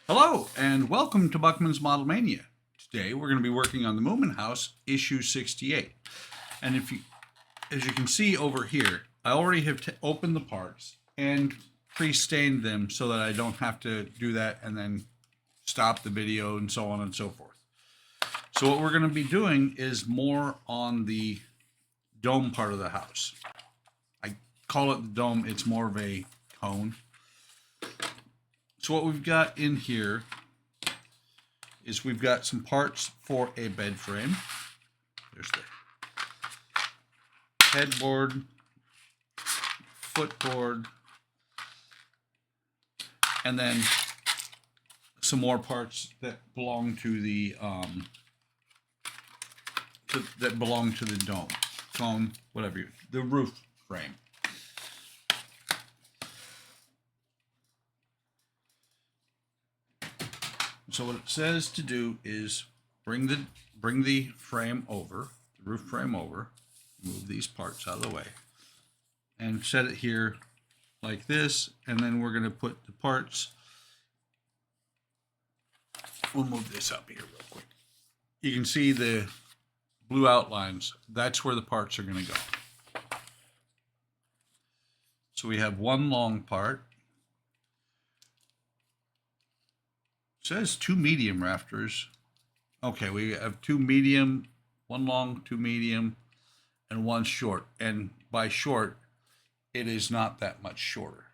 Hello and welcome to Buckman's Model Mania. Today we're going to be working on the Moomin House issue 68. And as you can see over here, I already have opened the parts and pre-stained them so that I don't have to do that and then stop the video and so on and so forth. So what we're going to be doing is more on the dome part of the house. I call it the dome, it's more of a cone. So what we've got in here is we've got some parts for a bed frame. There's the headboard, footboard, and then some more parts that belong to the dome, cone, whatever, the roof frame. So what it says to do is bring the frame over, the roof frame over, move these parts out of the way, and set it here like this, and then we're going to put the parts. We'll move this up here real quick. You can see the blue outlines. That's where the parts are going to go. So we have one long part. It says two medium rafters. Okay, we have two medium, one long, two medium, and one short. And by short, it is not that much shorter.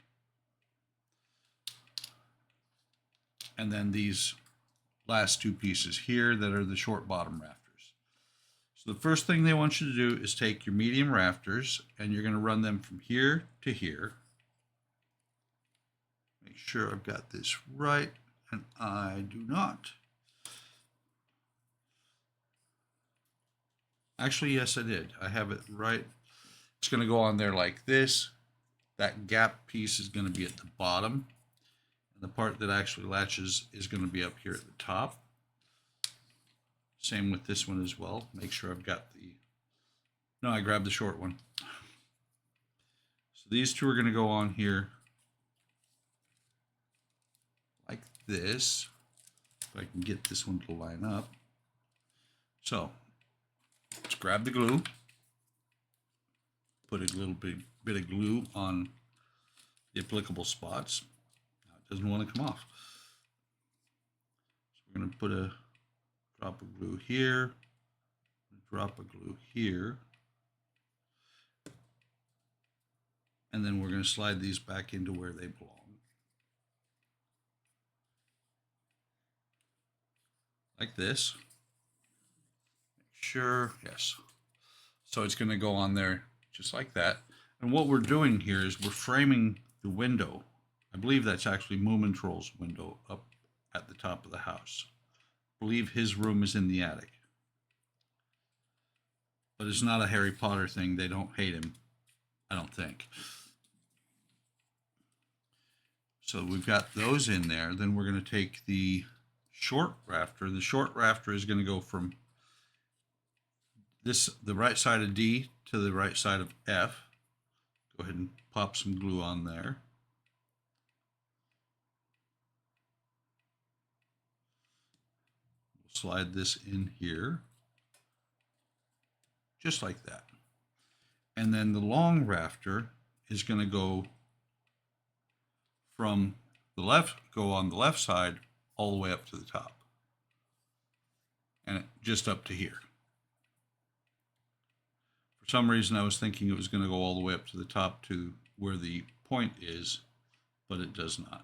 And then these last two pieces here that are the short bottom rafters. So the first thing they want you to do is take your medium rafters and you're going to run them from here to here. Make sure I've got this right, and I do not. Actually, yes, I did. I have it right. It's going to go on there like this. That gap piece is going to be at the bottom. And the part that actually latches is going to be up here at the top. Same with this one as well. Make sure I've got the... No, I grabbed the short one. So these two are going to go on here like this. If I can get this one to line up. So let's grab the glue. Put a little bit of glue on the applicable spots. Now it doesn't want to come off. So we're going to put a drop of glue here, a drop of glue here, and then we're going to slide these back into where they belong. Like this. Make sure, yes. So it's going to go on there just like that. And what we're doing here is we're framing the window. I believe that's actually Moomin Troll's window up at the top of the house. I believe his room is in the attic. But it's not a Harry Potter thing. They don't hate him, I don't think. So we've got those in there. Then we're going to take the short rafter. The short rafter is going to go from the right side of D to the right side of F. Go ahead and pop some glue on there. We'll slide this in here, just like that. And then the long rafter is going to go from the left, go on the left side all the way up to the top. And just up to here. For some reason I was thinking it was going to go all the way up to the top to where the point is, but it does not.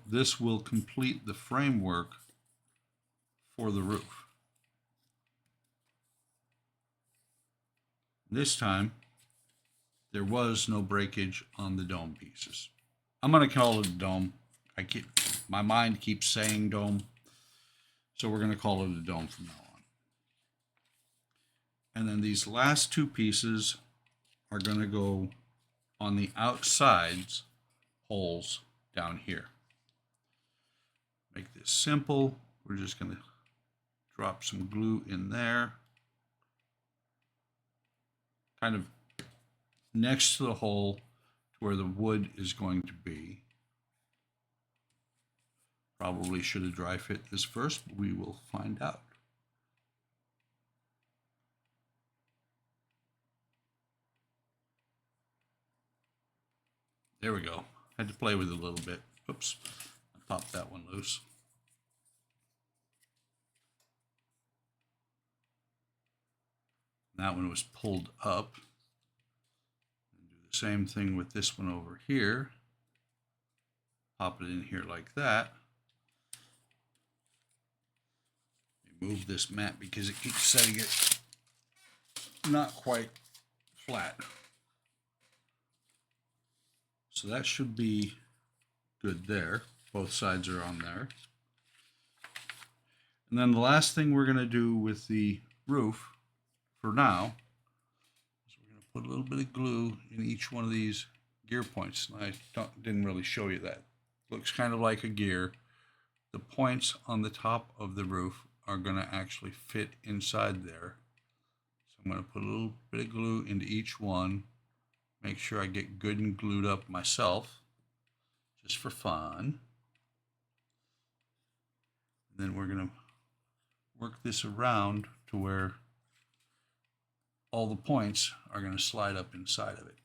This will complete the framework for the roof. This time, there was no breakage on the dome pieces. I'm going to call it a dome. My mind keeps saying dome, so we're going to call it a dome from now on. And then these last two pieces are going to go on the outsides holes down here. Make this simple. We're just going to drop some glue in there. kind of next to the hole to where the wood is going to be. Probably should have dry fit this first, but we will find out. There we go. Had to play with it a little bit. Oops, I popped that one loose. That one was pulled up. And do the same thing with this one over here. Pop it in here like that. Move this mat because it keeps setting it not quite flat. So that should be good there. Both sides are on there. And then the last thing we're going to do with the roof for now is we're going to put a little bit of glue in each one of these gear points. And I didn't really show you that. Looks kind of like a gear. The points on the top of the roof are going to actually fit inside there. So I'm going to put a little bit of glue into each one. Make sure I get good and glued up myself, just for fun. And then we're going to work this around to where all the points are going to slide up inside of it.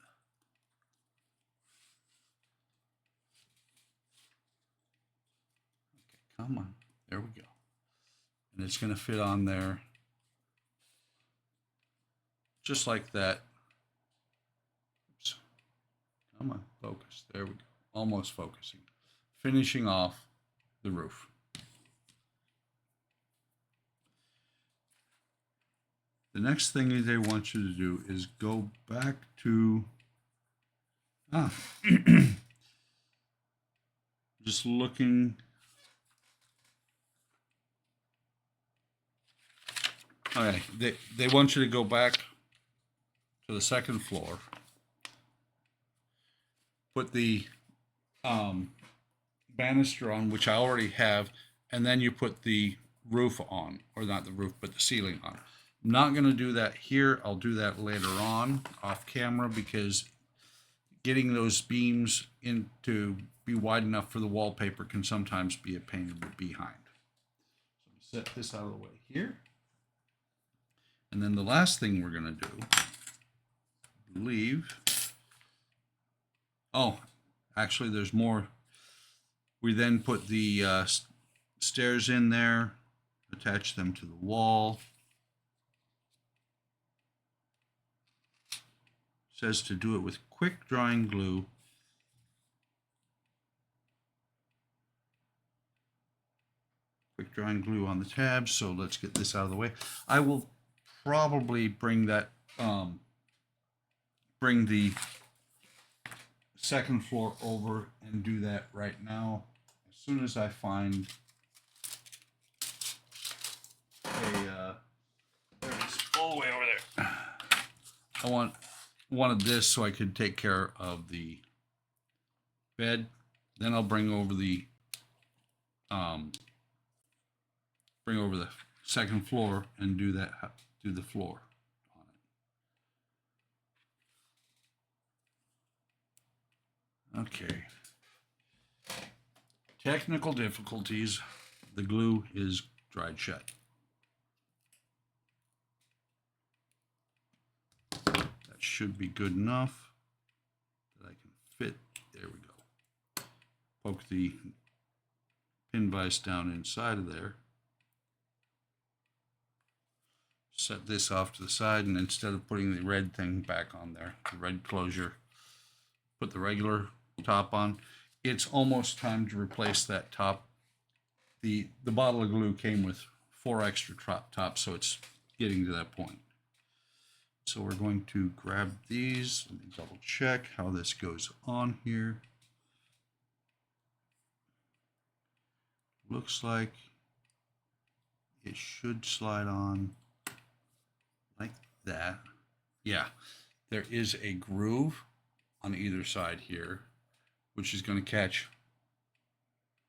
Okay, come on. There we go. And it's going to fit on there just like that. Oops. Come on, focus. There we go. Almost focusing. Finishing off the roof. The next thing they want you to do is go back to just looking. Okay, they want you to go back to the second floor. Put the banister on, which I already have, and then you put the roof on, or not the roof, but the ceiling on. I'm not going to do that here. I'll do that later on off camera because getting those beams in to be wide enough for the wallpaper can sometimes be a pain in the behind. So set this out of the way here. And then the last thing we're going to do, I believe, oh, actually there's more. We then put the stairs in there, attach them to the wall. It says to do it with quick drying glue. Quick drying glue on the tabs. So let's get this out of the way. I will probably bring that, bring the second floor over and do that right now. As soon as I find a, there it is, all the way over there. I wanted this so I could take care of the bed. Then I'll bring over the second floor and do the floor on it. Okay. Technical difficulties. The glue is dried shut. That should be good enough that I can fit. There we go. Poke the pin vise down inside of there. Set this off to the side, and instead of putting the red thing back on there, the red closure, put the regular top on. It's almost time to replace that top. The bottle of glue came with 4 extra tops, so it's getting to that point. So we're going to grab these. Let me double check how this goes on here. Looks like it should slide on like that. Yeah, there is a groove on either side here, which is going to catch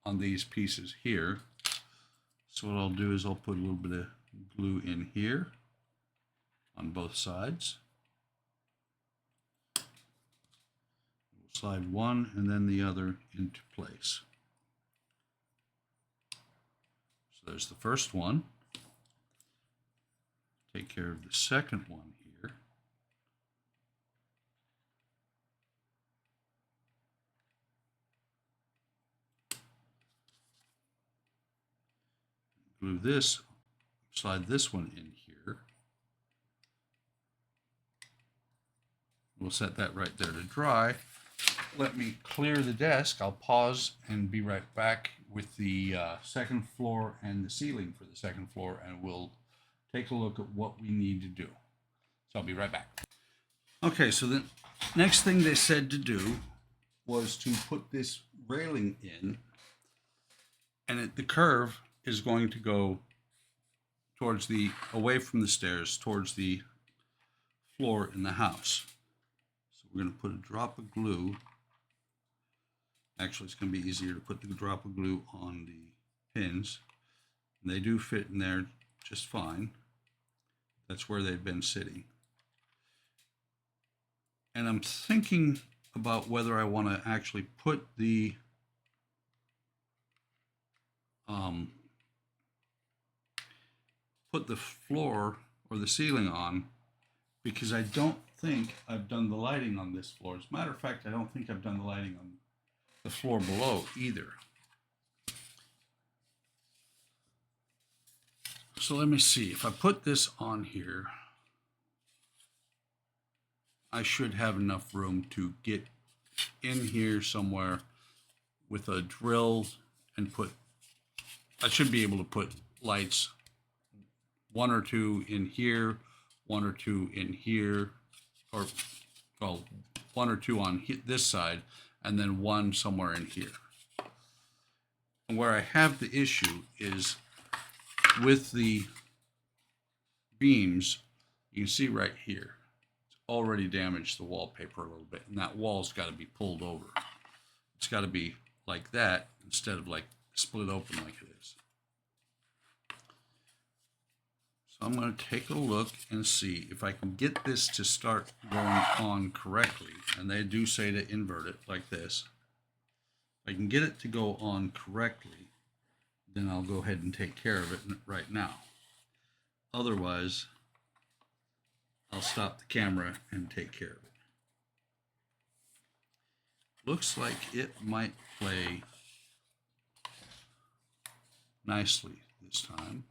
on these pieces here. So what I'll do is I'll put a little bit of glue in here on both sides. slide one and then the other into place. So there's the first one. Take care of the second one here. Glue this, slide this one in here. We'll set that right there to dry. Let me clear the desk. I'll pause and be right back with the second floor and the ceiling for the second floor, and we'll take a look at what we need to do. So I'll be right back. Okay, so the next thing they said to do was to put this railing in, and the curve is going to go towards the, away from the stairs, towards the floor in the house. So we're going to put a drop of glue. Actually, it's going to be easier to put the drop of glue on the pins. And they do fit in there just fine. That's where they've been sitting. And I'm thinking about whether I want to actually put the floor or the ceiling on, because I don't think I've done the lighting on this floor. As a matter of fact, I don't think I've done the lighting on the floor below either. So let me see. If I put this on here, I should have enough room to get in here somewhere with a drill and put, I should be able to put lights, one or two in here, one or two in here, or well, one or two on this side, and then one somewhere in here. And where I have the issue is with the beams. You can see right here, it's already damaged the wallpaper a little bit, and that wall's got to be pulled over. It's got to be like that instead of like split open like it is. So I'm going to take a look and see if I can get this to start going on correctly. And they do say to invert it like this. If I can get it to go on correctly, then I'll go ahead and take care of it right now. Otherwise, I'll stop the camera and take care of it. Looks like it might play nicely this time.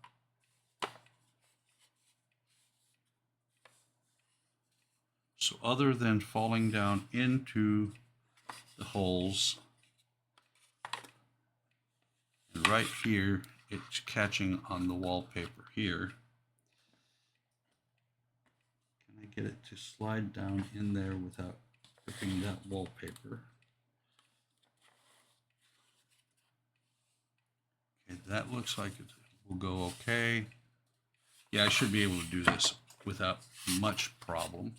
So other than falling down into the holes, and right here, it's catching on the wallpaper here. Can I get it to slide down in there without ripping that wallpaper? Okay, that looks like it will go okay. Yeah, I should be able to do this without much problem.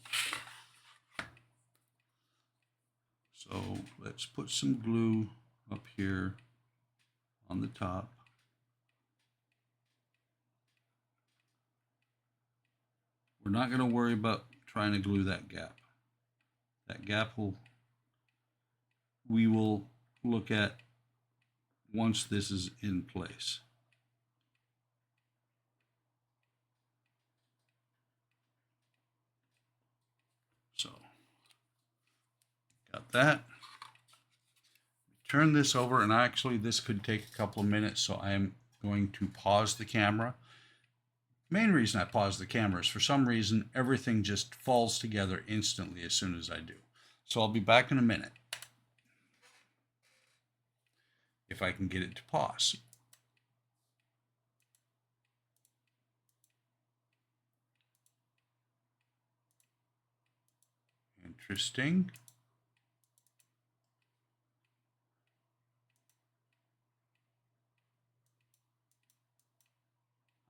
So let's put some glue up here on the top. We're not going to worry about trying to glue that gap. That gap we will look at once this is in place. So, got that. Turn this over, and actually this could take a couple of minutes, so I am going to pause the camera. Main reason I pause the camera is for some reason everything just falls together instantly as soon as I do. So I'll be back in a minute if I can get it to pause. Interesting.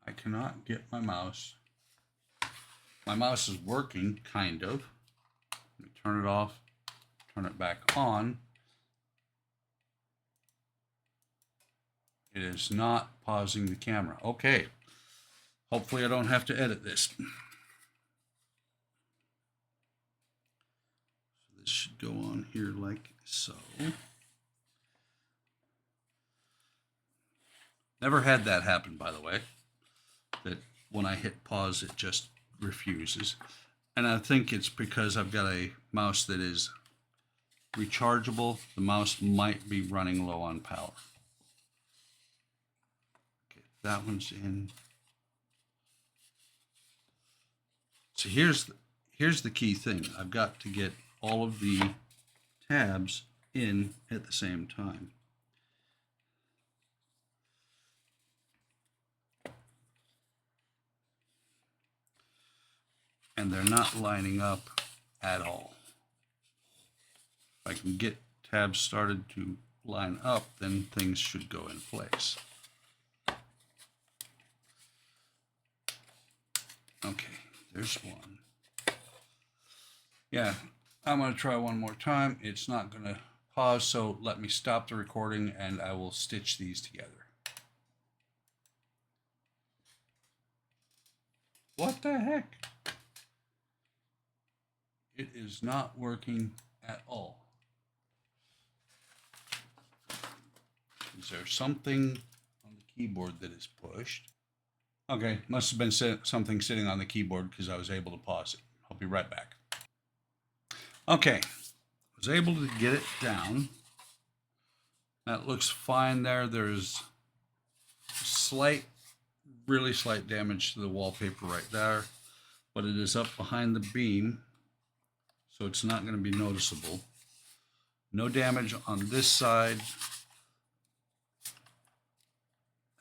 I cannot get my mouse. My mouse is working, kind of. Let me turn it off, turn it back on. It is not pausing the camera. Okay. Hopefully I don't have to edit this. So this should go on here like so. Never had that happen, by the way, that when I hit pause, it just refuses. And I think it's because I've got a mouse that is rechargeable. The mouse might be running low on power. Okay, that one's in. So here's the key thing. I've got to get all of the tabs in at the same time. And they're not lining up at all. If I can get tabs started to line up, then things should go in place. Okay, there's one. Yeah, I'm going to try one more time. It's not going to pause, so let me stop the recording and I will stitch these together. What the heck? It is not working at all. Is there something on the keyboard that is pushed? Okay, must have been something sitting on the keyboard because I was able to pause it. I'll be right back. Okay, I was able to get it down. That looks fine there. There's really slight damage to the wallpaper right there, but it is up behind the beam, so it's not going to be noticeable. No damage on this side.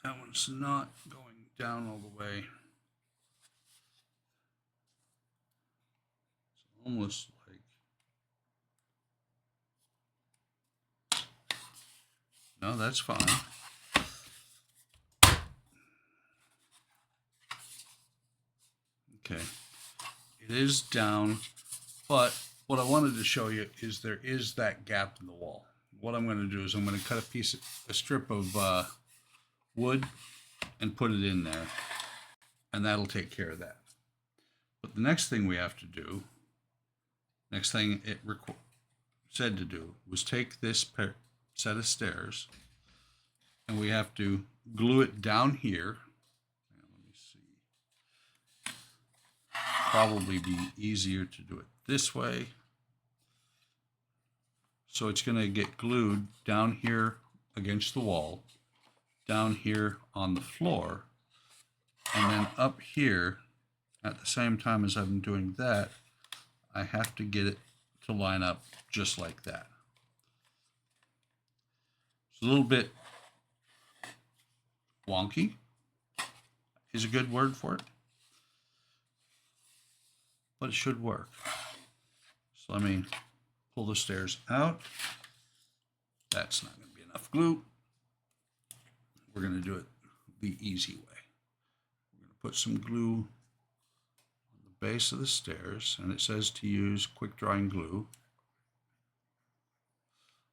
That one's not going down all the way. It's almost like, no, that's fine. Okay, it is down, but what I wanted to show you is there is that gap in the wall. What I'm going to do is I'm going to cut a strip of wood and put it in there, and that'll take care of that. But the next thing we have to do, next thing it said to do, was take this set of stairs, and we have to glue it down here. Let me see. Probably be easier to do it this way. So it's going to get glued down here against the wall, down here on the floor, and then up here at the same time as I'm doing that, I have to get it to line up just like that. It's a little bit wonky is a good word for it, but it should work. So let me pull the stairs out. That's not going to be enough glue. We're going to do it the easy way. We're going to put some glue on the base of the stairs, and it says to use quick drying glue.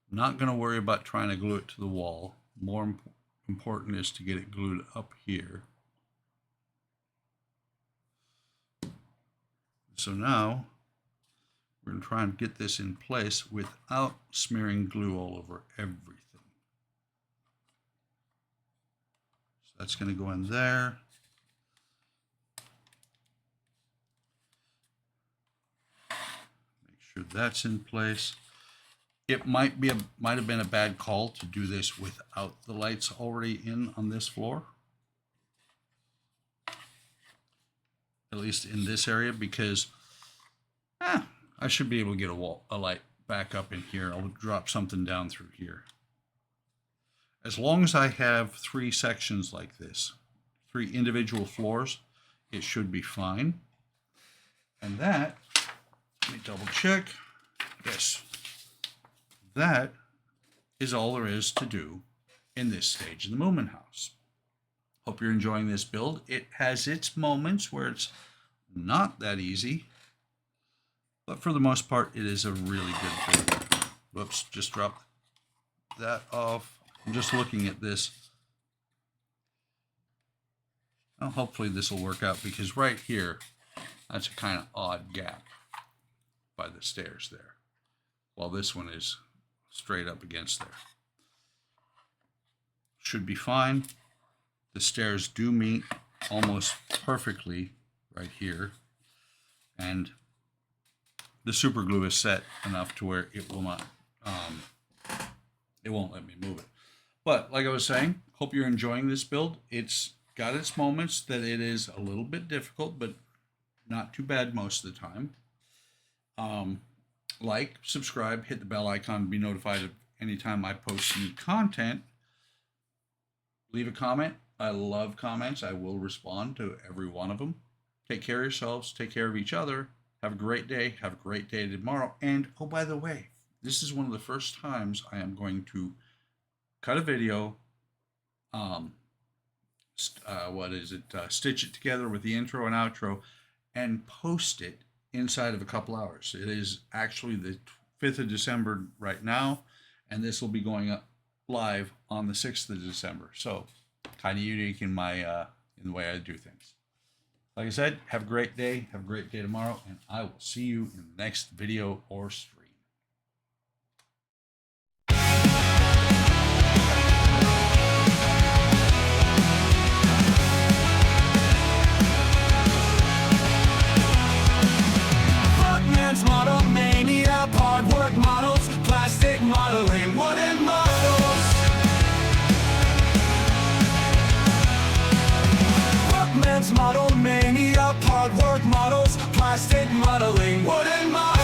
I'm not going to worry about trying to glue it to the wall. More important is to get it glued up here. So now we're going to try and get this in place without smearing glue all over everything. So that's going to go in there. Make sure that's in place. It might have been a bad call to do this without the lights already in on this floor. At least in this area, because I should be able to get a light back up in here. I'll drop something down through here. As long as I have 3 sections like this, 3 individual floors, it should be fine. And that, let me double check. Yes, that is all there is to do in this stage in the Moomin house. Hope you're enjoying this build. It has its moments where it's not that easy, but for the most part, it is a really good build. Whoops, just dropped that off. I'm just looking at this. Well, hopefully this will work out, because right here, that's a kind of odd gap by the stairs there. while this one is straight up against there. Should be fine. The stairs do meet almost perfectly right here, and the super glue is set enough to where it will not, it won't let me move it. But like I was saying, hope you're enjoying this build. It's got its moments that it is a little bit difficult, but not too bad most of the time. Like, subscribe, hit the bell icon to be notified of anytime I post new content. Leave a comment. I love comments. I will respond to every one of them. Take care of yourselves. Take care of each other. Have a great day. Have a great day tomorrow. And, oh, by the way, this is one of the first times I am going to cut a video, stitch it together with the intro and outro, and post it inside of a couple hours. It is actually the 5th of December right now, and this will be going up live on the 6th of December. So kind of unique in my in the way I do things. Like I said, have a great day. Have a great day tomorrow, and I will see you in the next video or stream. Buckman's Model Mania, hard work models, plastic modeling, wooden models. Buckman's Model Mania, hard work models, plastic modeling, wooden models.